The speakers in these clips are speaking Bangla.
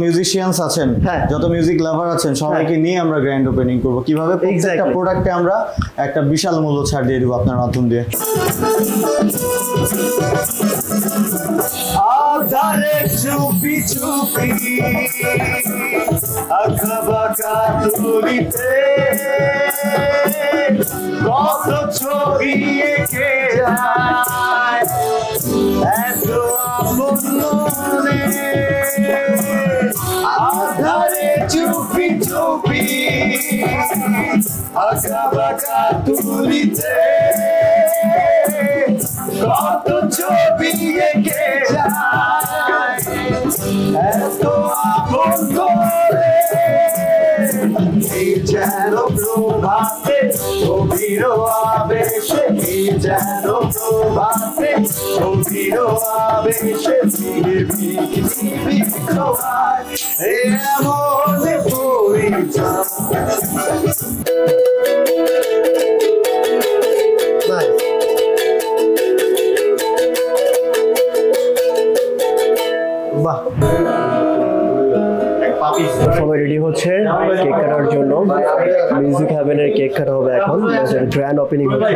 মিউজিশিয়ানস আছেন, যত মিউজিক লাভার আছেন সবাইকে নিয়ে আমরা গ্র্যান্ড ওপেনিং করব। কিভাবে? প্রত্যেকটা প্রোডাক্টে আমরা একটা বিশাল মূল্য ছাড় দিয়ে দেব আপনার মাধ্যম দিয়ে। আধারে চুপি চুপি আঁকাবাঁকা তুলিতে কত ছবি এঁকে যায় এত আপন মনে। আধারে চুপি চুপি আঁকাবাঁকা তুলিতে কত ছবি এঁকে যায় এত আপন করে। এই যেন প্রভাতে গভীর আবেশে, এই যেন প্রভাতে গভীর আবেশে পৃথিবী খোয়ায় এমন পরিচয়। সবাই রেডি হচ্ছে কেক কাটার জন্য। মিউজিক হ্যাভেনের কেক কাটা হবে এখন, গ্র্যান্ড ওপেনিং হচ্ছে।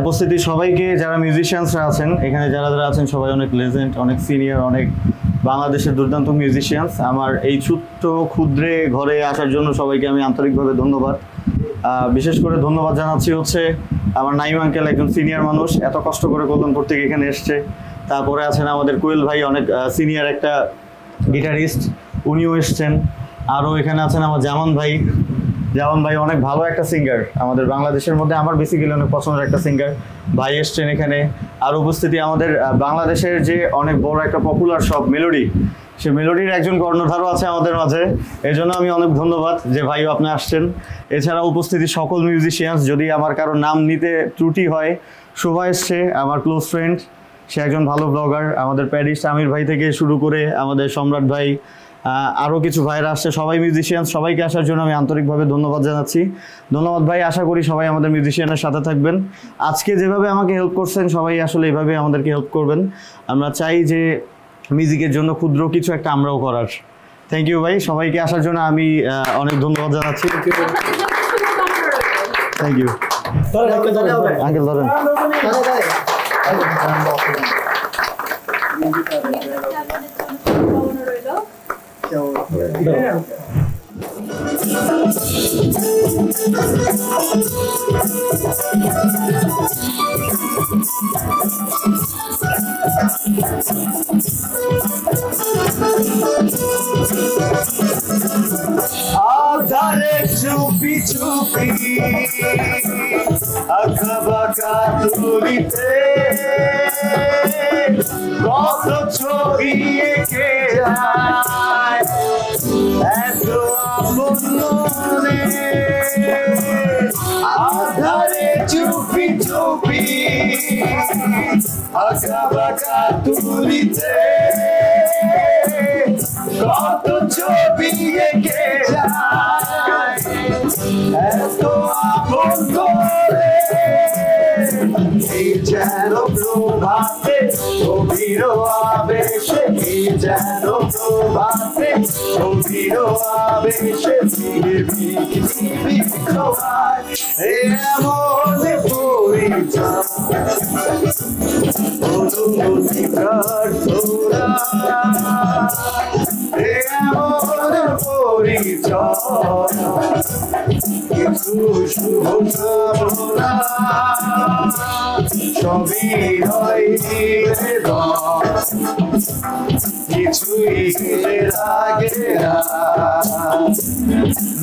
উপস্থিতি সবাইকে, যারা মিউজিশিয়ানসরা আছেন এখানে, যারা যারা আছেন সবাই অনেক লেজেন্ড, অনেক সিনিয়র, অনেক বাংলাদেশের দুর্দান্ত মিউজিশিয়ানস। আমার এই ছোট্ট ক্ষুদ্রে ঘরে আসার জন্য সবাইকে আমি আন্তরিকভাবে ধন্যবাদ। বিশেষ করে ধন্যবাদ জানাচ্ছি হচ্ছে আমার নাইম আঙ্কেল, একজন সিনিয়র মানুষ, এত কষ্ট করে কল্যাণপুর থেকে এখানে এসছে। তারপরে আছেন আমাদের কোয়েল ভাই, অনেক সিনিয়র একটা গিটারিস্ট, উনিও এসছেন। আরও এখানে আছেন আমার জামান ভাই অনেক ভালো একটা সিঙ্গার, আমাদের বাংলাদেশের মধ্যে আমার বেসিক্যালি অনেক পছন্দের একটা সিঙ্গার ভাই এসছেন এখানে। আর উপস্থিতি আমাদের বাংলাদেশের যে অনেক বড় একটা পপুলার সব মেলোডি, সে মেলোডির একজন কর্ণধারও আছে আমাদের মাঝে। এই জন্য আমি অনেক ধন্যবাদ যে ভাইও আপনি আসছেন। এছাড়া উপস্থিতি সকল মিউজিশিয়ানস, যদি আমার কারো নাম নিতে ত্রুটি হয়, শোভা এসছে আমার ক্লোজ ফ্রেন্ড, সে একজন ভালো ব্লগার। আমাদের প্যারিস আমির ভাই থেকে শুরু করে আমাদের সম্রাট ভাই, আরও কিছু ভাইরা আসছে, সবাই মিউজিশিয়ান। সবাইকে আসার জন্য আমি আন্তরিকভাবে ধন্যবাদ জানাচ্ছি। ধন্যবাদ ভাই, আশা করি সবাই আমাদের মিউজিশিয়ানের সাথে থাকবেন। আজকে যেভাবে আমাকে হেল্প করছেন সবাই আসলে এইভাবে আমাদেরকে হেল্প করবেন। আমরা চাই যে মিউজিকের জন্য ক্ষুদ্র কিছু একটা আমরাও করার। থ্যাংক ইউ ভাই, সবাইকে আসার জন্য আমি অনেক ধন্যবাদ জানাচ্ছি। থ্যাংক ইউ আঙ্কেল, ধরেন। আধারে চুপি চুপি আঁকাবাঁকা তুলিতে কত ছবি এঁকে যায় এত আপন মনে। আধারে চুপি চুপি আঁকাবাঁকা তুলিতে কত ছবি এঁকে যায় এত আপন করে। এই যেন প্রভাতে গভীর আবেশে, এই যেন প্রভাতে গভীর আবেশে পৃথিবী খোয়ায় এমন পরিচয়। অনুমতি প্রার্থনা এমন পরিচয়, কিছু শুভ কামনা সবই হয় কিছুই লাগে না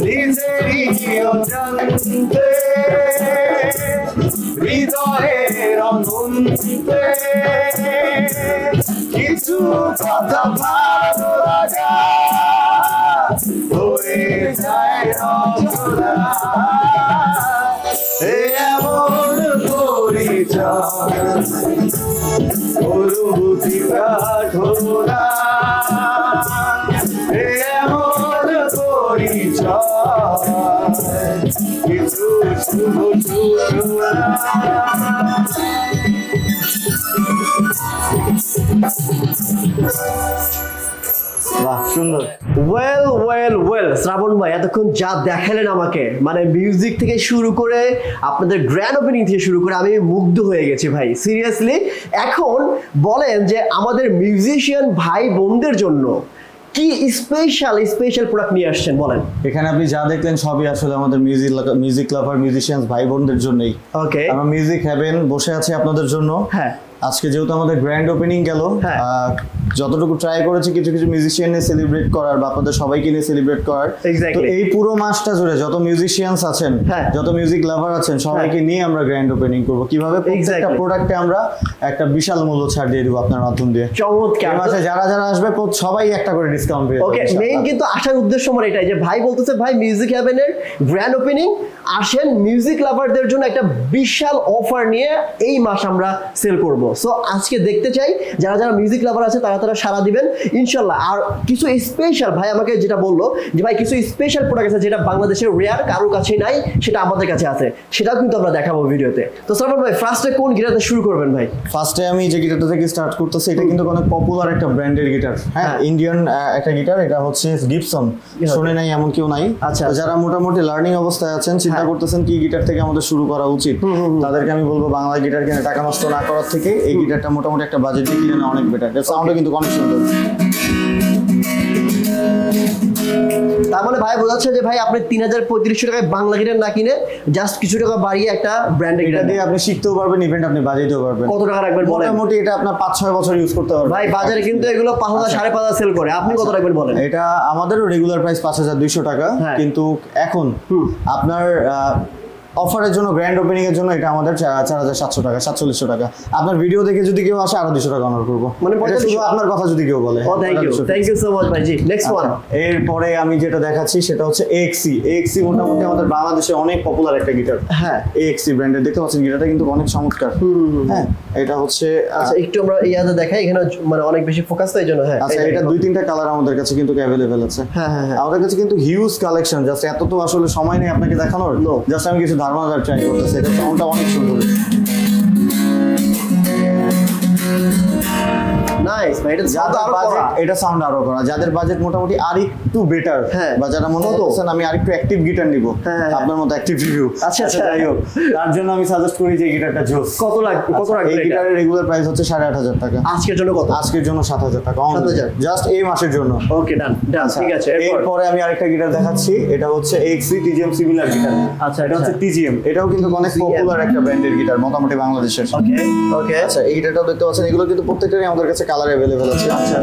নিজেরই অজান্তে হৃদয়ের অনন্তে কিছু কথা ভালো লাগা হয়ে যায় রচনা এমন পরিচয়। অনুভূতি প্রার্থনা এমন পরিচয়, কিছু শুভ সূচনা। বাহ সুন্দর। ওয়েল শ্রাবণ ভাই এতক্ষণ যা দেখালেন আমাকে, মানে মিউজিক থেকে শুরু করে আপনাদের গ্র্যান্ড ওপেনিং থেকে শুরু করে আমি মুগ্ধ হয়ে গেছি ভাই, সিরিয়াসলি। এখন বলেন যে আমাদের মিউজিশিয়ান ভাই বোনদের জন্য কি স্পেশাল প্রোডাক্ট নিয়ে আসছেন বলেন। এখানে আপনি যা দেখলেন সবই আসলে আমাদের মিউজিক লাভার মিউজিশিয়ান ভাই বোনদের জন্যই। ওকে, আমরা মিউজিক হ্যাভেন বসে আছি আপনাদের জন্য। হ্যাঁ, আজকে যেহেতু আমাদের গ্র্যান্ড ওপেনিং গেল, যতটুকু ট্রাই করেছি কিছু কিছু মিউজিশিয়ান নিয়ে সেলিব্রেট করার বা আপনাদের সবাইকে নিয়ে সেলিব্রেট করার। তো এই পুরো মাসটা জুড়ে যত মিউজিশিয়ানস আছেন, যত মিউজিক লাভার আছেন, সবাইকে নিয়ে আমরা গ্র্যান্ড ওপেনিং করব। কিভাবে? প্রত্যেকটা প্রোডাক্টে আমরা একটা বিশাল মূল্য ছাড় দিয়ে দিব আপনার মাধ্যম দিয়ে। চমৎকার। এই মাসে যারা যারা আসবে সবাই একটা করে ডিসকাউন্ট পেয়ে যাবে। ওকে, মেইন কিন্তু আসার উদ্দেশ্য আমার এটাই যে ভাই বলতেছে ভাই মিউজিক হ্যাভেনের গ্র্যান্ড ওপেনিং আসেন, মিউজিক লাভারদের জন্য একটা বিশাল অফার নিয়ে এই মাস আমরা সেল করব। সো আজকে দেখতে চাই যারা যারা মিউজিক লাভার আছে তারা তারা সাড়া দিবেন ইনশাল্লাহ। আর কিছু স্পেশাল ভাই আমাকে যেটা বললো যে ভাই কিছু স্পেশাল প্রোডাক্ট আছে যেটা বাংলাদেশের রেয়ার, কারোর কাছে নাই, সেটা আমাদের কাছে আছে, সেটাও কিন্তু আমরা দেখাবো ভিডিওতে। তো শ্রাবণ ভাই ফার্স্টে কোন গিটারটা শুরু করবেন ভাই? ফার্স্টে আমি যে গিটারটা থেকে স্টার্ট করতেছি, এটা কিন্তু অনেক পপুলার একটা ব্র্যান্ডের গিটার। হ্যাঁ, ইন্ডিয়ান একটা গিটার, এটা হচ্ছে গিবসন। শুনে নাই এমন কেউ নাই। আচ্ছা, যারা মোটামুটি লার্নিং অবস্থায় আছেন, চিন্তা করতেছেন কি গিটার থেকে আমাদের শুরু করা উচিত, তাদেরকে আমি বলবো বাংলা গিটার কিনে টাকা নষ্ট না করার থেকে এই গিটারটা মোটামুটি একটা বাজেট দিয়ে কিনে নেওয়া অনেক বেটার। এর সাউন্ডও কিন্তু অনেক সুন্দর। তার মানে ভাই বোঝাচ্ছে যে ভাই আপনি 3000-3500 টাকায় বাংলা গিটার না কিনে জাস্ট কিছু টাকা বাড়িয়ে একটা ব্র্যান্ডের গিটার দিয়ে আপনি শিখতেও পারবেন, ইভেন্ট আপনি বাজাইতেও পারবেন। কত টাকা রাখবেন বলেন? মোটামুটি এটা আপনার 5-6 বছর ইউজ করতে পারবেন ভাই। বাজারে কিন্তু এগুলো 5000-5500 সেল করে, আপনি কত রাখবেন বলেন? এটা আমাদেরও রেগুলার প্রাইস 5200 টাকা, কিন্তু এখন আপনার অফারের জন্য গ্র্যান্ড ওপেনিং এর জন্য এটা আমাদের 4700 টাকা, 4700 টাকা। আপনার ভিডিও দেখে যদি কেউ আসে আরো 200 টাকা অনার করবো, মানে শুধু আপনার কথা যদি কেউ বলে। থ্যাংক ইউ সো মাচ ভাই। জি, নেক্সট ওয়ান। এরপরে আমি যেটা দেখাচ্ছি সেটা হচ্ছে AXC মোটামুটি আমাদের বাংলাদেশে অনেক পপুলার একটা গিটার। হ্যাঁ, AXC ব্র্যান্ডের। দেখতে পাচ্ছেন গিটারটা কিন্তু অনেক চমৎকার। হ্যাঁ, এটা হচ্ছে আচ্ছা একটু আমরা ইয়াতে দেখাই, এখানে মানে অনেক বেশি ফোকাস তো এইজন্য। হ্যাঁ, আচ্ছা এটা 2-3টা কালার আমাদের কাছে কিন্তু अवेलेबल আছে। হ্যাঁ, আমাদের কাছে কিন্তু হিউজ কালেকশন। জাস্ট এত তো আসলে সময় নেই আপনাকে দেখানোর, জাস্ট আমি কিছু ধারণা ট্রাই করতেছি। এটা সাউন্ডটা অনেক সুন্দর। নাইস ভাই। এটা সাউন্ড আরো করা, যাদের বাজেট মোটামুটি আরেকটু বেটার, বা যারা মনে করছেন আমি আরেকটু অ্যাক্টিভ গিটার নিব, আপনার মতো অ্যাক্টিভ রিভিউ, আচ্ছা যাই হোক, তার জন্য আমি সাজেস্ট করি যে গিটারটা জোস। কত লাগবে? এই গিটারের রেগুলার প্রাইস হচ্ছে 8500 টাকা। আজকের জন্য কত? আজকের জন্য 7000 টাকা, জাস্ট এই মাসের জন্য। ওকে, ডান, ঠিক আছে। এরপরে আমি আরেকটা গিটার দেখাচ্ছি, এটা হচ্ছে AXC TGM সিমিলার গিটার। আচ্ছা, এটা হচ্ছে TGM, এটাও কিন্তু অনেক পপুলার একটা ব্র্যান্ডের গিটার মোটামুটি বাংলাদেশের। ওকে, আচ্ছা এই গিটারটাও দেখতে পাচ্ছেন, এগুলো কিন্তু প্রত্যেকটারই আমাদের কাছে কালার अवेलेबल আছে। আচ্ছা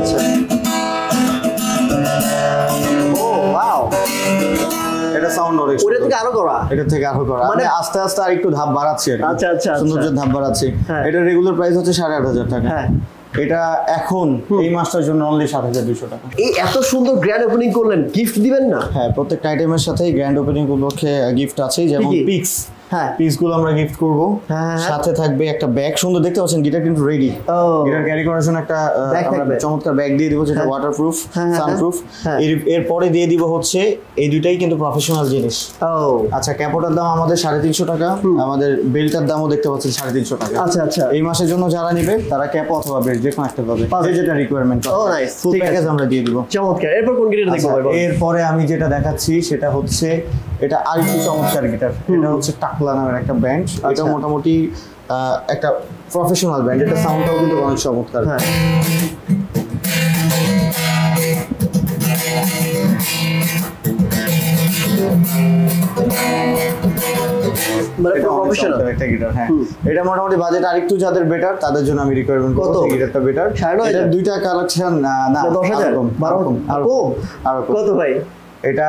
ও ওয়াও, এটা সাউন্ড অনেক সুন্দর। এটা থেকে আরো করা, মানে আস্তে আস্তে আরেকটু ধাপ বাড়াচ্ছি আর কি। আচ্ছা সৌন্দর্যের ধাপ বাড়াচ্ছি। এটা রেগুলার প্রাইস হচ্ছে 8500 টাকা। এটা এখন এই মাসটার জন্য অনলি 7200 টাকা। এই এত সুন্দর গ্র্যান্ড ওপেনিং করলেন, গিফট দিবেন না? হ্যাঁ, প্রত্যেকটা আইটেমের সাথেই গ্র্যান্ড ওপেনিং উপলক্ষে গিফট আছে, যেমন পিক্স। হ্যাঁ, পিসগুলো আমরা গিফট করব। সাথে থাকবে একটা ব্যাগ, সুন্দর দেখতে পাচ্ছেন গিটার কিন্তু রেডি। গিটার ক্যারি করার জন্য একটা আমরা চমৎকার ব্যাগ দিয়ে দিব, যেটা ওয়াটারপ্রুফ, সানপ্রুফ। এরপরে দিয়ে দিব হচ্ছে এই দুইটাই কিন্তু প্রফেশনাল জিনিস। আচ্ছা, ক্যাপোটার দাম আমাদের 350 টাকা, আমাদের বেল্টার দামও দেখতে পাচ্ছেন 350 টাকা। আচ্ছা, এই মাসের জন্য যারা নেবে তারা ক্যাপ অথবা বেল্ট যে কোনো একটা পাবে, যেটা রিকোয়ারমেন্ট। ফুল প্যাকেজ আমরা দিয়ে দিব। চমৎকার। এরপর কোন গিটার দেখবো ভাই? এরপরে আমি যেটা দেখাচ্ছি সেটা হচ্ছে এটা আরেকটু চমৎকার গিটার। এটা হচ্ছে টাকলা নামের একটা ব্র্যান্ড। এটা মোটামুটি একটা প্রফেশনাল ব্র্যান্ড। এটা সাউন্ডটাও কিন্তু অনেক চমৎকার। একটা গিটার। হ্যাঁ, এটা মোটামুটি বাজেট আরেকটু যাদের বেটার তাদের জন্য আমি রিকোয়ারমেন্ট করব এই গিটারটা বেটার। এটা দুইটা কালেকশন না 10000 12 কত ভাই? এটা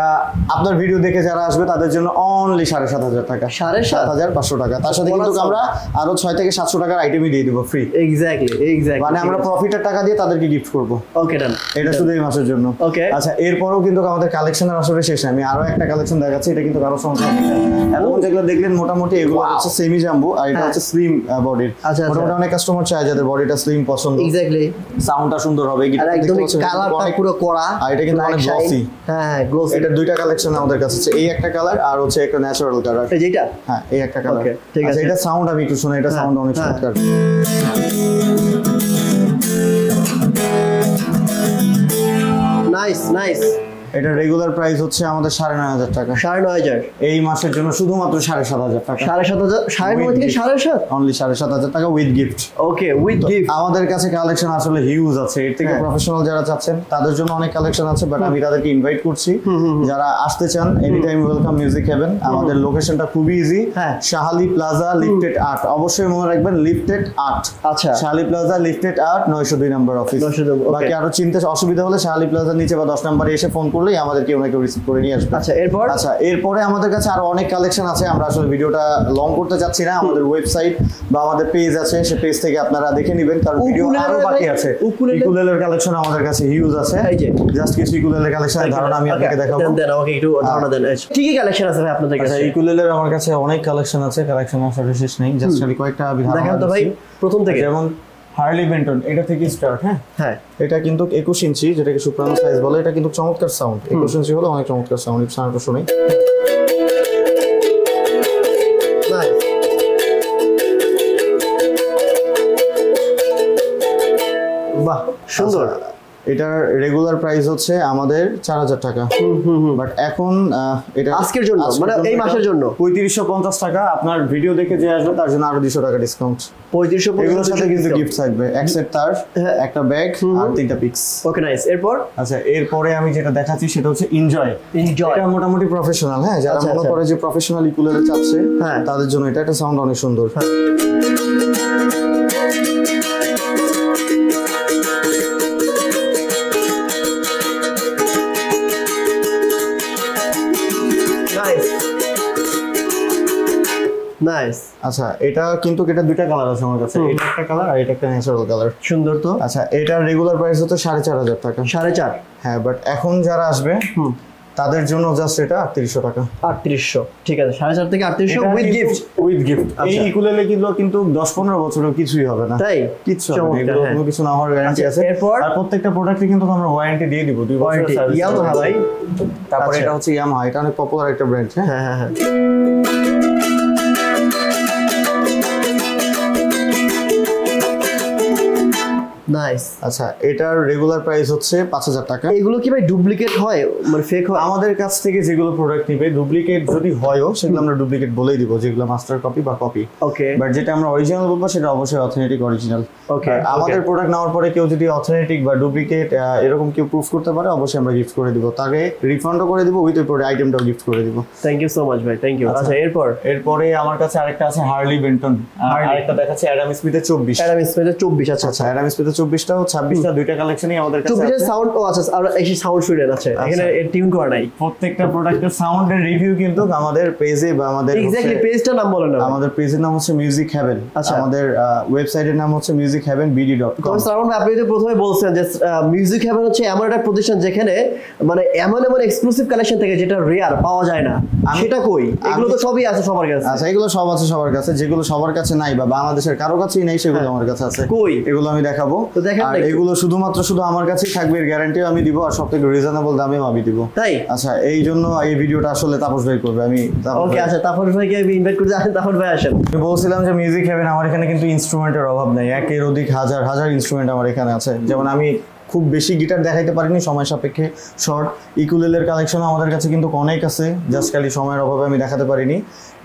আপনার ভিডিও দেখে যারা আসবে তাদের জন্য অনলি 7500 টাকা, 7500 টাকা। তার সাথে কিন্তু আমরা আরো 6 থেকে 700 টাকার আইটেমই দিয়ে দিব ফ্রি। এক্স্যাক্টলি মানে আমরা প্রফিটের টাকা দিয়ে তাদেরকে গিফট করব। ওকে, ডান। এটা শুধু এই মাসের জন্য। আচ্ছা, এরপরও কিন্তু আমাদের কালেকশনের আসলে শেষ নেই। আমি আরো একটা কালেকশন দেখাচ্ছি, এটা কিন্তু কারো সমস্যা নেই। এখন যেগুলো দেখলেন মোটামুটি এগুলো হচ্ছে সেমি জাম্বো, আর এটা হচ্ছে স্লিম বডির। মোটামুটি অনেক কাস্টমার চায় যাদের বডিটা স্লিম পছন্দ। এক্স্যাক্টলি, সাউন্ডটা সুন্দর হবে, গিটার একদম কালারটা পুরো করা, আর এটা কিন্তু অনেক গ্লসি। হ্যাঁ, গ্লসি। এটা দুইটা কালেকশন আমাদের কাছে আছে, এই একটা কালার আর হচ্ছে একটা ন্যাচারাল কালার। এই যেটা? হ্যাঁ, এই একটা কালার। ঠিক আছে, এটা সাউন্ড আমি একটু শুনে, এটা সাউন্ড অনেক চমৎকার। Nice nice. এটা রেগুলার প্রাইস হচ্ছে আমাদের 9,500 টাকা। 9,500 এই মাসের জন্য শুধুমাত্র 7,500 টাকা। 7,500 9,500 থেকে 7,500 অনলি 7,500 টাকা with gift. Okay with gift. আমাদের কাছে কালেকশন আসলে হিউজ আছে, এর থেকে প্রফেশনাল যারা চাচ্ছেন তাদের জন্য অনেক কালেকশন আছে, বাট আমি তাদেরকে ইনভাইট করছি যারা আসতে চান any time welcome Music Heaven. আমাদের লোকেশনটা খুবই ইজি, শাহালি প্লাজা লিফটেড 8। অবশ্যই মনে রাখবেন লিফটেড 8। আচ্ছা শাহালি প্লাজা লিফটেড 8 902 নম্বর অফিস। বাকি আরো চিনতে অসুবিধা হলে শাহালি প্লাজার নিচে বা 10 নম্বরে এসে ফোন করলেই আমাদের কেউ না কেউ রিসিভ করে নিয়ে আসবে। আচ্ছা এরপর? আচ্ছা এরপরে আমাদের কাছে আরো অনেক কালেকশন আছে, আমরা আসলে ভিডিওটা লং করতে চাচ্ছি না। আমাদের ওয়েবসাইট বা আমাদের পেজ আছে, সেই পেজ থেকে আপনারা দেখে নেবেন, কারণ ভিডিও আরো বাকি আছে। উকুলেলের কালেকশন আমাদের কাছে হিউজ আছে। এই যে জাস্ট কিছু উকুলেলের কালেকশনের ধারণা আমি আপনাকে দেখাবো। দেন আমাকে একটু ধারণা দেন কি কি কালেকশন আছে ভাই আপনাদের কাছে? আচ্ছা উকুলেলের আমার কাছে অনেক কালেকশন আছে, কালেকশন আসলে শেষ নেই। জাস্ট খালি কয়েকটা ধারণা দেখান তো ভাই প্রথম থেকে। যেমন হার্লি বেন্টন, এটা থেকে স্টার্ট। হ্যাঁ এটা কিন্তু 21 ইঞ্চি, যেটাকে সুপ্রানো সাইজ বলে। এটা কিন্তু চমৎকার সাউন্ড, 21 ইঞ্চি হলো অনেক চমৎকার সাউন্ড। এই সাউন্ডটা শুনি। বাহ সুন্দর। এটার রেগুলার প্রাইস হচ্ছে আমাদের 4,000 টাকা, বাট এখন এটা আজকের জন্য মানে এই মাসের জন্য 3550 টাকা। আপনার ভিডিও দেখে যে আসবে তার জন্য আরো 200 টাকা ডিসকাউন্ট। 3550 এগুলোর সাথে কিন্তু গিফট থাকবে, এক সেট তার, একটা ব্যাগ আর 3টা পিক্স। Okay nice. এরপর? আচ্ছা এরপরে আমি যেটা দেখাচ্ছি সেটা হচ্ছে এনজয়। এনজয় এটা মোটামুটি প্রফেশনাল, হ্যাঁ যারা মনে করে যে প্রফেশনাল ইকুলেলে চাচ্ছে তাদের জন্য এটা একটা সাউন্ড অনেক সুন্দর। নাইস। আচ্ছা এটা কিন্তু এটা দুইটা কালার আছে আমার কাছে, এটা একটা কালার আর এটা একটা ন্যাচারাল কালার। সুন্দর তো। আচ্ছা এটার রেগুলার প্রাইস হচ্ছে 4,500 টাকা। 4,500? হ্যাঁ, বাট এখন যারা আসবে তাদের জন্য জাস্ট এটা 3,800 টাকা। 3,800 ঠিক আছে। 4,500 থেকে 3,800 উইথ গিফট। With gift. এই ইকুলেলে কিন্তু 10-15 বছরেও কিছুই হবে না। তাই কিছু হবে না, এগুলো কোনো কিছু না হওয়ার গ্যারান্টি আছে। আর প্রত্যেকটা প্রোডাক্টে কিন্তু আমরা ওয়ারেন্টি দিয়ে দিব 2 বছরের সার্ভিস। ইয়ামাহা ভাই। তারপরে এটা হচ্ছে ইয়ামাহা, এটা অনেক পপুলার একটা ব্র্যান্ড। হ্যাঁ হ্যাঁ হ্যাঁ। নাইস। আচ্ছা এটার রেগুলার প্রাইস হচ্ছে 5,000 টাকা। এগুলো কি ভাই ডুপ্লিকেট হয় মানে ফেক হয়? আমাদের কাছ থেকে যেগুলো প্রোডাক্ট নিবে ডুপ্লিকেট যদি হয়ও সেগুলো আমরা ডুপ্লিকেট বলেই দিব, যেগুলো মাস্টার কপি বা কপি। ওকে। বাট যেটা আমরা অরিজিনাল বলবো সেটা অবশ্যই অথেন্টিক অরিজিনাল। ওকে। আমাদের প্রোডাক্ট নেওয়ার পরে কেউ যদি অথেন্টিক বা ডুপ্লিকেট এরকম কেউ প্রুফ করতে পারে অবশ্যই আমরা গিফট করে দিব, তাকে রিফান্ডও করে দিব, উইথ প্রোডাক্ট আইটেমটাও গিফট করে দিব। থ্যাংক ইউ সো মাচ ভাই, থ্যাংক ইউ। আচ্ছা এরপরে আমার কাছে আরেকটা আছে হার্লি বেন্টন, আরেকটা দেখাচ্ছে অ্যাডাম স্মিথের 24। অ্যাডাম স্মিথের 24। আচ্ছা আচ্ছা অ্যাডাম স্মিথের 24টাও 26টা দুইটা কালেকশনই আমাদের কাছে আছে। 24 এর সাউন্ড ও আচ্ছা আর এই সাউন্ড শুনেন। আচ্ছা এখানে টিউন করা নাই। প্রত্যেকটা প্রোডাক্টের সাউন্ডের রিভিউ কিন্তু আমাদের পেজে বা আমাদের এক্স্যাক্টলি পেজটার নাম বলেন না। আমাদের পেজের নাম হচ্ছে মিউজিক হেভেন। আমাদের ওয়েবসাইটের নাম হচ্ছে musicheavenbd.com। তো শ্রাবণ ভাই আপনি তো প্রথমে বলছেন যে মিউজিক হেভেন হচ্ছে এমন একটা প্রতিষ্ঠান যেখানে মানে এমন এক্সক্লুসিভ কালেকশন থেকে যেটা রেয়ার পাওয়া যায় না, সেটা কই? এগুলো তো সবই আছে সবার কাছে। আচ্ছা এগুলো সব আছে সবার কাছে, যেগুলো সবার কাছে নাই বা বাংলাদেশের কারো কাছেই নাই সেগুলো আমার কাছে আছে। কই? এগুলো আমি দেখাবো। আর এগুলো শুধুমাত্র আমার কাছেই থাকবে, এর গ্যারান্টিও আমি দিব, আর সবথেকে রিজনেবল দামেও আমি দিব। তাই? আচ্ছা এই জন্য এই ভিডিওটা আসলে তাপস ভাই করবে। আমি ওকে আচ্ছা তাপস ভাইকে আমি ইনভাইট করতে আসেন। তাপস ভাই আসেন। আমি বলছিলাম যে মিউজিক হেভেন আমার এখানে কিন্তু ইনস্ট্রুমেন্টের অভাব নেই, একের অধিক হাজার হাজার ইনস্ট্রুমেন্ট আমার এখানে আছে। যেমন আমি খুব বেশি গিটার দেখাইতে পারিনি, সময় সাপেক্ষে শর্ট। ইকুলেলের কালেকশন আমাদের কাছে কিন্তু অনেক আছে, জাস্ট খালি সময়ের অভাবে আমি দেখাতে পারিনি।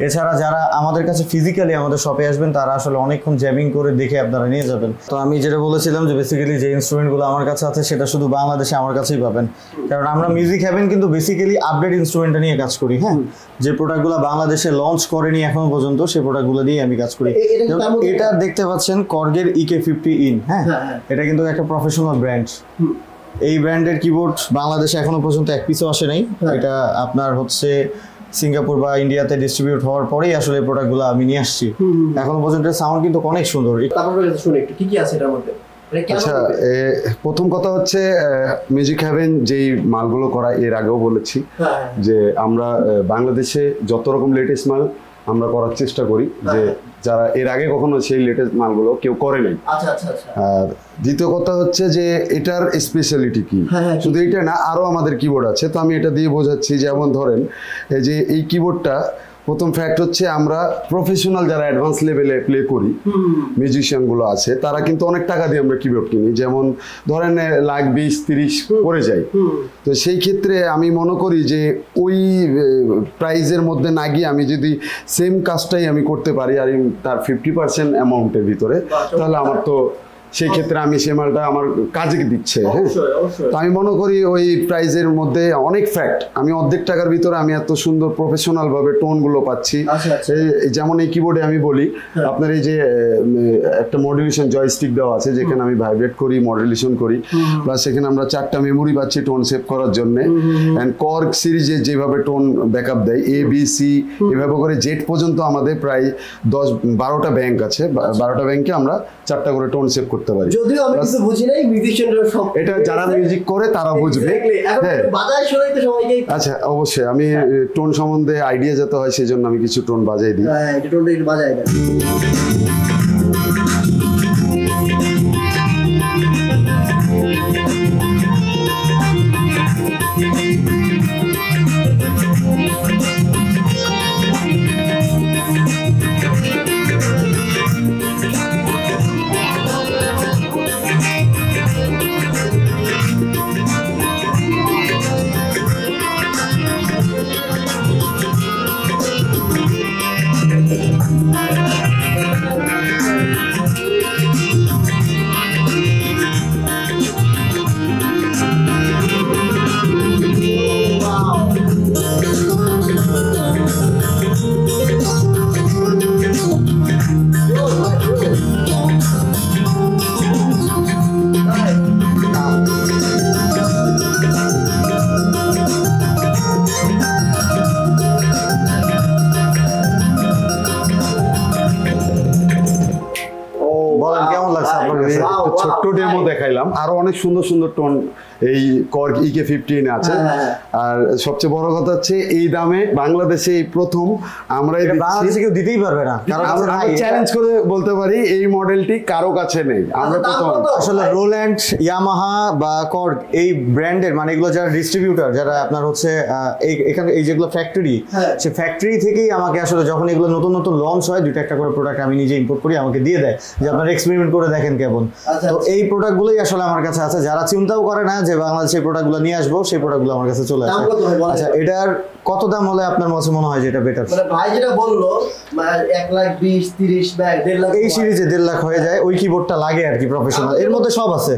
এছাড়া যারা আমাদের কাছে ফিজিক্যালি আমাদের শপে আসবেন তারা আসলে অনেকক্ষণ জ্যামিং করে দেখে আপনারা নিয়ে যাবেন। তো আমি যেটা বলেছিলাম যে বেসিক্যালি যে ইনস্ট্রুমেন্টগুলো আমার কাছে আছে সেটা শুধু বাংলাদেশে আমার কাছেই পাবেন, কারণ আমরা মিউজিক হেভেন কিন্তু বেসিক্যালি আপডেট ইনস্ট্রুমেন্টটা নিয়ে কাজ করি। হ্যাঁ, যে প্রোডাক্টগুলো বাংলাদেশে লঞ্চ করেনি এখনো পর্যন্ত সেই প্রোডাক্টগুলো দিয়ে আমি কাজ করি। এটা দেখতে পাচ্ছেন কর্গের EK50 ইন। হ্যাঁ, এটা কিন্তু একটা প্রফেশনাল ব্র্যান্ড। এই ব্র্যান্ডের কিবোর্ড বাংলাদেশে এখনো পর্যন্ত এক পিসও আসে নাই। এটা আপনার হচ্ছে সিঙ্গাপুর বা ইন্ডিয়াতে ডিস্ট্রিবিউট হওয়ার পরেই আসলে এই প্রোডাক্টগুলো আমি নিয়ে আসছি। এখনো পর্যন্ত সাউন্ড কিন্তু অনেক সুন্দর। তারপরে শুনে একটু কি কি আছে এটার মধ্যে। আচ্ছা প্রথম কথা হচ্ছে মিউজিক হেভেন যেই মালগুলো করা এর আগেও বলেছি যে আমরা বাংলাদেশে যত রকম লেটেস্ট মাল আমরা করার চেষ্টা করি, যে যারা এর আগে কখনো সেই লেটেস্ট মালগুলো কেউ করে নাই। আর দ্বিতীয় কথা হচ্ছে যে এটার স্পেশালিটি কি, শুধু এটা না আরো আমাদের কিবোর্ড আছে, তো আমি এটা দিয়ে বোঝাচ্ছি। যেমন ধরেন এই যে এই কিবোর্ডটা প্রথম ফ্যাক্ট হচ্ছে আমরা প্রফেশনাল যারা অ্যাডভান্স লেভেলে প্লে করি মিউজিশিয়ান গুলো আছে তারা কিন্তু অনেক টাকা দিয়ে আমরা কিবোর্ড কিনি, যেমন ধরেন লাখ 20-30 পড়ে যায়। তো সেই ক্ষেত্রে আমি মনে করি যে ওই প্রাইজের মধ্যে না গিয়ে আমি যদি সেম কাজটাই আমি করতে পারি আর তার 50% অ্যামাউন্টের ভিতরে, তাহলে আমার তো সেই ক্ষেত্রে আমি সে মালটা আমার কাজে দিচ্ছে। হ্যাঁ, তো আমি মনে করি ওই প্রাইজের মধ্যে অনেক ফ্যাক্ট আমি অর্ধেক টাকার ভিতরে আমি এত সুন্দর প্রফেশনাল ভাবে টোন গুলো পাচ্ছি। যেমন এই কিবোর্ডে আমি বলি আপনার এই যে একটা মডুলেশন জয়স্টিক দেওয়া আছে যেখানে আমি ভাইব্রেট করি, মডুলেশন করি, প্লাস সেখানে আমরা 4টা মেমোরি পাচ্ছি টোন সেভ করার জন্য। এন্ড কর্গ সিরিজে যেভাবে টোন ব্যাকআপ দেয় ABC এভাবে করে জেড পর্যন্ত আমাদের প্রায় 10-12টা ব্যাংক আছে, 12টা ব্যাংকে আমরা 4টা করে টোন সেভ করতে পারি। যদিও আমি কিছু বুঝি নাই, মিউজিশিয়ানরা সব এটা যারা মিউজিক করে তারা বুঝবে। হ্যাঁ, বাজায় শোনাই তো সবাইকে। আচ্ছা, অবশ্যই আমি টোন সম্বন্ধে আইডিয়া যাতে হয় সেজন্য আমি কিছু টোন বাজাই দিই। হ্যাঁ, এটা টোনটা একটু বাজায় দেন। বলেন কেমন লাগছে আপনার কাছে? একটা ছোট্ট ডেমো দেখাইলাম, আরো অনেক সুন্দর সুন্দর টোন এই কর্গ EK15 আছে। আর সবচেয়ে বড় কথা হচ্ছে এই দামে বাংলাদেশে এই প্রথম আমরাই দিচ্ছি। বাংলাদেশে কেউ দিতেই পারবে না, কারণ আমরা চ্যালেঞ্জ করে বলতে পারি এই মডেলটি কারো কাছে নেই, আমরা প্রথম। আসলে রোল্যান্ড, ইয়ামাহা বা কর্গ এই ব্র্যান্ডের মানে এগুলো যারা ডিস্ট্রিবিউটর, যারা আপনার হচ্ছে এখানে এই যেগুলো ফ্যাক্টরি, সেই ফ্যাক্টরি থেকেই আমাকে আসলে যখন এগুলো নতুন নতুন লঞ্চ হয় 2টা একটা করে প্রোডাক্ট আমি নিজে ইম্পোর্ট করি, আমাকে দিয়ে দেয় যে আপনারা এক্সপেরিমেন্ট করে দেখেন কেমন। তো এই প্রোডাক্টগুলোই আসলে আমার কাছে আছে, যারা চিন্তাও করে না যে বাংলাদেশে এই প্রোডাক্টগুলো নিয়ে আসবো, সেই প্রোডাক্টগুলো আমার কাছে চলে আসে। আচ্ছা, এটার কত দাম হলে আপনার কাছে মনে হয় যে এটা বেটার? মানে ভাই যেটা বললো 1,20,30 ব্যাগ 1.5 লাখ, এই সিরিজে 1.5 লাখ হয়ে যায়, ওই কিবোর্ডটা লাগে আর কি প্রফেশনাল, এর মধ্যে সব আছে,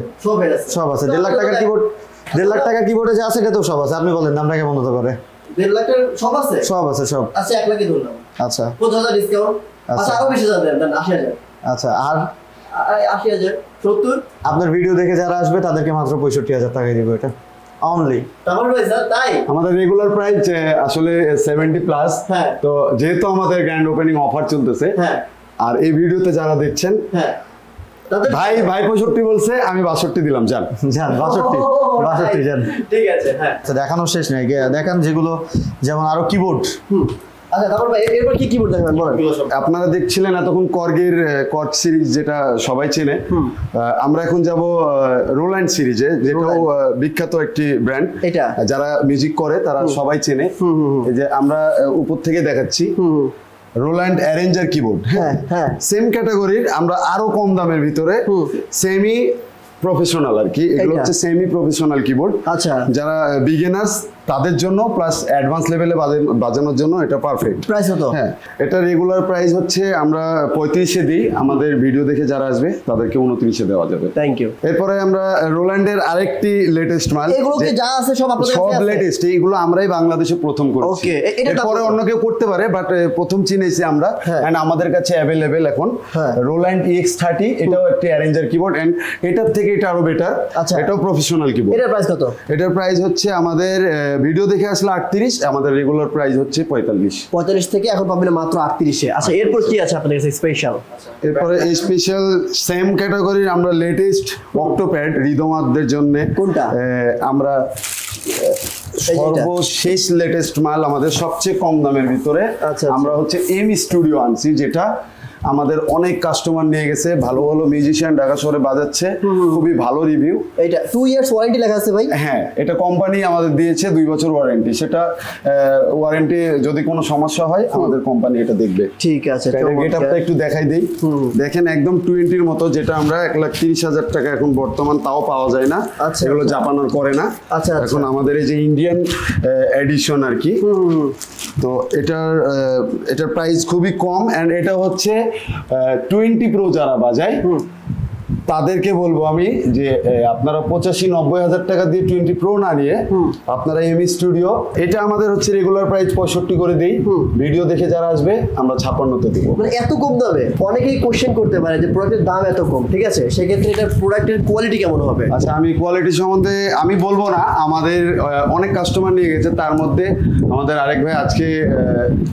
সব আছে। 1.5 লাখ টাকার কিবোর্ড, 1.5 লাখ টাকার কিবোর্ডে যা আছে এটা তো সব আছে। আপনি বলেন দামটা কেমন হতে পারে? 1.5 লাখের সব আছে, সব আছে, সব। আচ্ছা 1 লাখই ধরলাম। আচ্ছা, 50,000 ডিসকাউন্ট। আচ্ছা আরো বেশি যাবে, 80,000। আচ্ছা, আর 80,000 70। আপনার ভিডিও দেখে যারা আসবে তাদেরকে মাত্র 65,000 টাকায় দিব এটা অনলি। তাহলে ভাই স্যার তাই আমাদের রেগুলার প্রাইস আসলে 70+। হ্যাঁ। তো যেহেতু আমাদের গ্র্যান্ড ওপেনিং অফার চলতেছে, হ্যাঁ, আর এই ভিডিওতে যারা দেখছেন, হ্যাঁ, ভাই 65 বলছে, আমি 62 দিলাম। যান যান 62 যান। ঠিক আছে। হ্যাঁ, আচ্ছা, দেখানোর শেষ নাই, দেখান যেগুলো, যেমন আরো কিবোর্ড। আচ্ছা তারপর ভাই এরপর কি কিবোর্ড দেখাবেন বলেন? আপনারা দেখছিলেন এতক্ষণ কর্গের কর্গ সিরিজ যেটা সবাই চেনে। আমরা এখন যাব রোল্যান্ড সিরিজে, যেটাও বিখ্যাত একটি ব্র্যান্ড। এটা যারা মিউজিক করে তারা সবাই চেনে। এই যে আমরা উপর থেকে দেখাচ্ছি রোল্যান্ড অ্যারেঞ্জার কিবোর্ড। হ্যাঁ, হ্যাঁ, সেম ক্যাটাগরির আমরা আরো কম দামের ভিতরে সেমি প্রফেশনাল আর কি, এগুলো হচ্ছে সেমি প্রফেশনাল কিবোর্ড। আচ্ছা, যারা বিগিনার্স তাদের জন্য প্লাস অ্যাডভান্স লেভেলে বাজানোর জন্য এটা পারফেক্ট। প্রাইস কত? হ্যাঁ, এটা রেগুলার প্রাইস হচ্ছে আমরা 35-এ দিই, আমাদের ভিডিও দেখে যারা আসবে তাদেরকে 29-এ দেওয়া যাবে। Thank you. এরপরে আমরা রোল্যান্ডের আরেকটি লেটেস্ট মাল, এগুলো কি যা আছে সব আপনাদের কাছে সব আছে? লেটেস্ট, এইগুলো আমরাই বাংলাদেশে প্রথম করেছি। ওকে, এটা এরপরে অন্য কেউ করতে পারে, বাট প্রথম চিনেছি আমরা। হ্যাঁ। এন্ড আমাদের কাছে অ্যাভেলেবেল এখন রোল্যান্ড EX30, এটাও একটি অ্যারেঞ্জার কিবোর্ড, এন্ড এটার থেকে এটা আরো বেটার। আচ্ছা, এটাও প্রফেশনাল কিবোর্ড। এটার প্রাইস কত? এটার প্রাইস হচ্ছে আমাদের ভিডিও দেখে আসলে 38, আমাদের রেগুলার প্রাইস হচ্ছে 45 থেকে এখন পাবেন মাত্র 38-এ। আচ্ছা, এরপর কি আছে আপনাদের কাছে স্পেশাল? এরপরে স্পেশাল সেম ক্যাটাগরির আমরা লেটেস্ট অক্টোপ্যাড রিদমারদের জন্য। কোনটা? আমরা সর্বশেষ লেটেস্ট মাল আমাদের সবচেয়ে কম দামের ভিতরে আচ্ছা, আমরা হচ্ছে এম স্টুডিও আনছি, যেটা আমাদের অনেক কাস্টমার নিয়ে গেছে, ভালো ভালো মিউজিশিয়ান ঢাকা শহরে বাজাচ্ছে, খুবই ভালো রিভিউ। এটা 2 ইয়ার্স ওয়ারেন্টি লেখা আছে ভাই? হ্যাঁ, এটা কোম্পানি আমাদের দিয়েছে 2 বছর ওয়ারেন্টি। সেটা ওয়ারেন্টি যদি কোনো সমস্যা হয় আমাদের কোম্পানি এটা দেখবে। ঠিক আছে, গেটআপটা একটু দেখাই দেই। দেখেন একদম 20-র মতো, যেটা আমরা 1,30,000 টাকা এখন বর্তমান তাও পাওয়া যায় না। আচ্ছা, এগুলো জাপান আর করে না। আচ্ছা, এখন আমাদের এই যে ইন্ডিয়ান এডিশন আর কি। তো এটার প্রাইস খুবই কম, এন্ড এটা হচ্ছে 20 প্রো যারা বাজায় তাদেরকে বলবো আমি যে আপনারা 85-90 হাজার টাকা দিয়ে 20 প্রো না নিয়ে আপনারা এমি স্টুডিও, এটা আমাদের হচ্ছে রেগুলার প্রাইস 65 করে দেই। ভিডিও দেখে যারা আসবে আমরা 56-তে দিব। মানে এত কম দামে? অনেকেই কোশ্চেন করতে পারে যে প্রোডাক্টের দাম এত কম, ঠিক আছে, সেক্ষেত্রে এটার প্রোডাক্টের কোয়ালিটি কেমন হবে? আচ্ছা, আমি কোয়ালিটি সম্বন্ধে আমি বলবো না, আমাদের অনেক কাস্টমার নিয়ে গেছে। তার মধ্যে আমাদের আরেক ভাই আজকে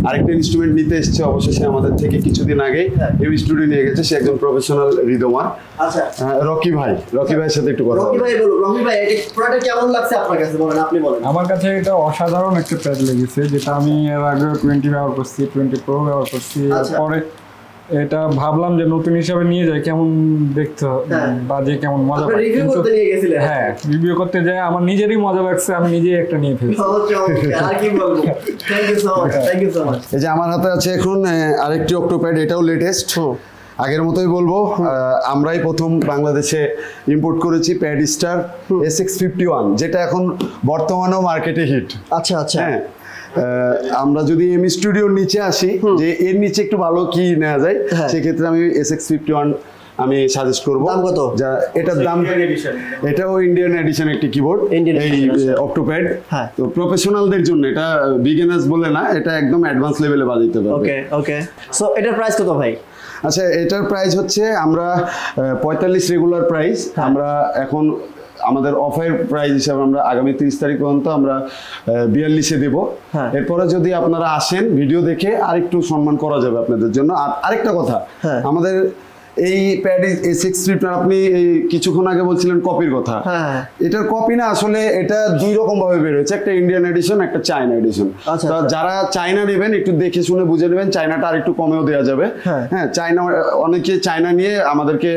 আরেকটা ইনস্ট্রুমেন্ট নিতে এসেছে অবশেষে আমাদের থেকে কিছুদিন আগে, এমি স্টুডিও নিয়ে গেছে। সে একজন প্রফেশনাল রিদমার। আচ্ছা, রকি ভাইয়ের সাথে একটু কথা রকি ভাই বলুন। রকি ভাই, এই প্রোডাক্ট কেমন লাগছে আপনার কাছে, বলেন, আপনি বলেন। আমার কাছে এটা অসাধারণ একটা প্যাড লেগেছে, যেটা আমি এর আগে 20 ব্যবহার করছি, 20 প্রো ব্যবহার করছি। পরে এটা ভাবলাম যে নতুন হিসাবে নিয়ে যাই, কেমন দেখতে বাজে, কেমন মজা পাই। রিভিউ করতে নিয়ে গেছিলেন? হ্যাঁ, রিভিউ করতে যাই আমার নিজেরই মজা লাগছে, আমি নিজেই একটা নিয়ে ফেলছি। আর কি বলবো, thank you so much, thank you so much. এই যে আমার হাতে আছে এখন আরেকটি অক্টোপ্যাড, এটাও লেটেস্ট। আগের মতোই বলবো, আমরাই প্রথম বাংলাদেশে ইম্পোর্ট করেছি প্যাডিস্টার SX51, যেটা এখন বর্তমানেও মার্কেটে হিট। আচ্ছা আচ্ছা, হ্যাঁ, আমরা যদি এমি স্টুডিওর নিচে আসি, যে এর নিচে একটু ভালো কি নেওয়া যায়, সেক্ষেত্রে আমি SX51 আমি সাজেস্ট করবো। দাম কত? যা এটার দাম, এটাও ইন্ডিয়ান এডিশন একটি কিবোর্ড, এই অক্টোপ্যাড। তো প্রফেশনালদের জন্য, এটা বিগিনার্স বলে না, এটা একদম অ্যাডভান্স লেভেলে বাজাইতে পারবে। ওকে ওকে। সো এটার প্রাইস কত ভাই? আচ্ছা, এটার প্রাইস হচ্ছে আমরা 45 রেগুলার প্রাইস। আমরা এখন আমাদের অফার প্রাইস হিসাবে আমরা আগামী 30 তারিখ পর্যন্ত আমরা 42-এ দেব। এরপরে যদি আপনারা আসেন ভিডিও দেখে আরেকটু সম্মান করা যাবে আপনাদের জন্য। আর আরেকটা কথা, আমাদের এই প্যাড SX51 আপনি কিছুক্ষণ আগে বলছিলেন কপির কথা। এটার কপি না, আসলে এটা 2 রকম ভাবে বের হয়েছে, একটা ইন্ডিয়ান এডিশন, একটা চায়না এডিশন। তো যারা চায়না নেবেন একটু দেখে শুনে বুঝে নেবেন, চায়নাটা আর একটু কমেও দেওয়া যাবে। হ্যাঁ, চায়না, অনেকে চায়না নিয়ে আমাদেরকে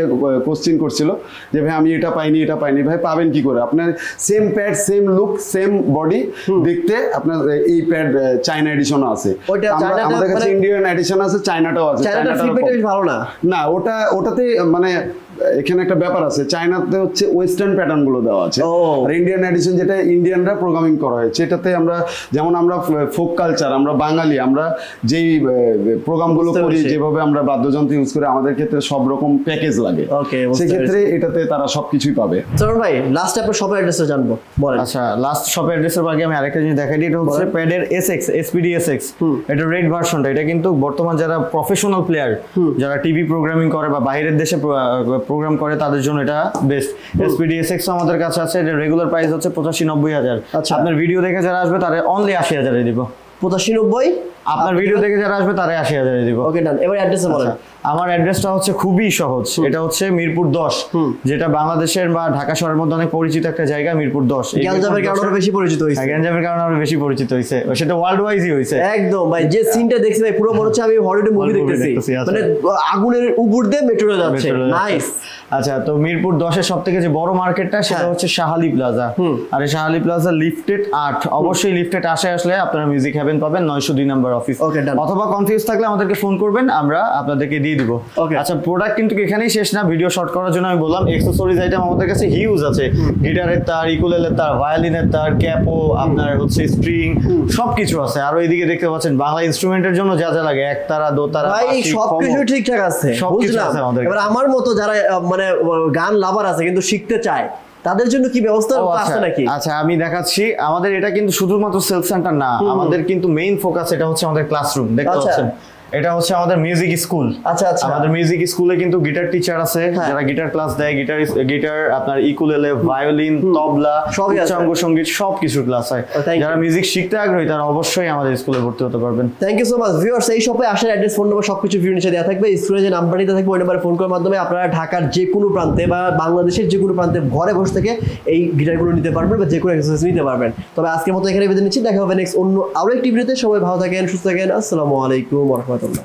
কোশ্চেন করছিল যে ভাই আমি এটা পাইনি এটা পাইনি। ভাই পাবেন কি করে? আপনার same pad, same look, same body দেখতে, আপনার এই প্যাড চায়না এডিশনও আছে। আমাদের কাছে ইন্ডিয়ান এডিশন আছে, চায়নাটাও আছে। চায়নাটা ভালো না, না ওটাতে মানে এখানে একটা ব্যাপার আছে, চায়নাতে হচ্ছে ওয়েস্টার্ন প্যাটার্ন গুলো দেওয়া আছে, আর ইন্ডিয়ান এডিশন যেটা ইন্ডিয়ানরা প্রোগ্রামিং করা হয়েছে, এটাতে আমরা যেমন আমরা ফোক কালচার, আমরা বাঙালি, আমরা যেই প্রোগ্রামগুলো করি, যেভাবে আমরা বাদ্যযন্ত্র ইউজ করি, আমাদের ক্ষেত্রে সব রকম প্যাকেজ লাগে, সেক্ষেত্রে এটাতে তারা সবকিছুই পাবে। চলুন ভাই, লাস্ট আপনার শপের অ্যাড্রেসটা জানবো, বলেন। আচ্ছা, লাস্ট শপের অ্যাড্রেসের আগে আমি আরেকটা জিনিস দেখাই দিই। এটা হচ্ছে প্যাডের SPD SX, এটা রেড ভার্সনটা। এটা কিন্তু বর্তমান যারা প্রফেশনাল প্লেয়ার, যারা টিভি প্রোগ্রামিং করে বা বাইরের দেশে প্রোগ্রাম করে, তাদের জন্য এটা বেস্ট। SPD SX আমাদের কাছে আছে, এটা রেগুলার প্রাইস হচ্ছে 85-90 হাজার। আপনার ভিডিও দেখে যারা আসবে তারা অনলি 80,000-এ দিব। 85-90? আপনার ভিডিও দেখে যারা আসবে তারা 80,000-এ দিব। ওকে, ডান। এবার অ্যাড্রেসটা বলেন। আমার অ্যাড্রেসটা হচ্ছে খুবই সহজ, এটা হচ্ছে মিরপুর 10, যেটা বাংলাদেশের বা ঢাকা শহরের মধ্যে অনেক পরিচিত একটা জায়গা, মিরপুর 10। গ্যাঞ্জামের কারণে আরো বেশি পরিচিত হইছে। গ্যাঞ্জামের কারণে আরো বেশি পরিচিত হইছে, সেটা ওয়ার্ল্ড ওয়াইজই হইছে। একদম ভাই, যে সিনটা দেখছি ভাই, পুরো মনে হচ্ছে আমি হলিউড মুভি দেখতেছি, মানে আগুনের উপর দিয়ে মেট্রো যাচ্ছে। নাইস। আচ্ছা, তো মিরপুর 10-এর সবথেকে যে বড় মার্কেটটা, সেটা হচ্ছে শাহালি প্লাজা। আর এই শাহালি প্লাজা লিফটেড 8, অবশ্যই লিফটেড 8-এ আসলে আপনারা মিউজিক হেভেন পাবেন, 902 নাম্বার অফিস। অথবা কনফিউজ থাকলে আমাদেরকে ফোন করবেন, আমরা আপনাদেরকে দিয়ে দিব। আচ্ছা, প্রোডাক্ট কিন্তু এখানেই শেষ না, ভিডিও শর্ট করার জন্য আমি বললাম অ্যাকসেসরিজ আইটেম আমাদের কাছে হিউজ আছে। গিটারের তার, ইকুলেলের তার, ভায়োলিনের তার, ক্যাপো, আপনার হচ্ছে স্ট্রিং, সবকিছু আছে। আর ওইদিকে দেখতে পাচ্ছেন বাংলা ইনস্ট্রুমেন্টের জন্য যা যা লাগে, একতারা, দোতারা, ভাই সবকিছু ঠিকঠাক আছে, সবকিছু আছে আমাদের। এবার আমার মতো যারা মানে গান লাভার আছে কিন্তু শিখতে চায়, তাদের জন্য কি ব্যবস্থা আছে নাকি? আচ্ছা, আমি দেখাচ্ছি। আমাদের এটা কিন্তু শুধুমাত্র সেলফ সেন্টার না, আমাদের কিন্তু মেইন ফোকাস এটা হচ্ছে আমাদের ক্লাসরুম। দেখতে পাচ্ছেন, এটা হচ্ছে আমাদের মিউজিক স্কুল। আচ্ছা আচ্ছা, আমাদের মিউজিক স্কুলে কিন্তু গিটার টিচার আছে, যারা গিটার ক্লাস দেয়, গিটার আপনার ইকুলেলে, ভায়োলিন, তবলা, উচ্চাঙ্গ সঙ্গীত সবকিছু ক্লাস হয়। যারা মিউজিক শিখতে আগ্রহী তারা অবশ্যই আমাদের স্কুলে ভর্তি হতে পারবেন। Thank you so much viewers. এই শপে আসার অ্যাড্রেস, ফোন নাম্বার সবকিছু ভিডিও নিচে দেওয়া থাকবে, স্ক্রিনে যে নাম্বার নিতে থাকবে ওই নাম্বারে ফোন করার মাধ্যমে আপনারা ঢাকার যে কোনো প্রান্তে বা বাংলাদেশের যে কোনো প্রান্তে ঘরে বসে থেকে এই গিটারগুলো নিতে পারবেন বা যে কোনো এক্সারসাইজ নিতে পারবেন। তবে আজকের মতো এখানে বিদায় নিচ্ছি, দেখা হবে নেক্সট অন্য আরো একটি ভিডিওতে। সবাই ভালো থাকেন, সুস্থ থাকেন। আসসালামু আলাইকুম ওয়া রাহমাতুল্লাহ।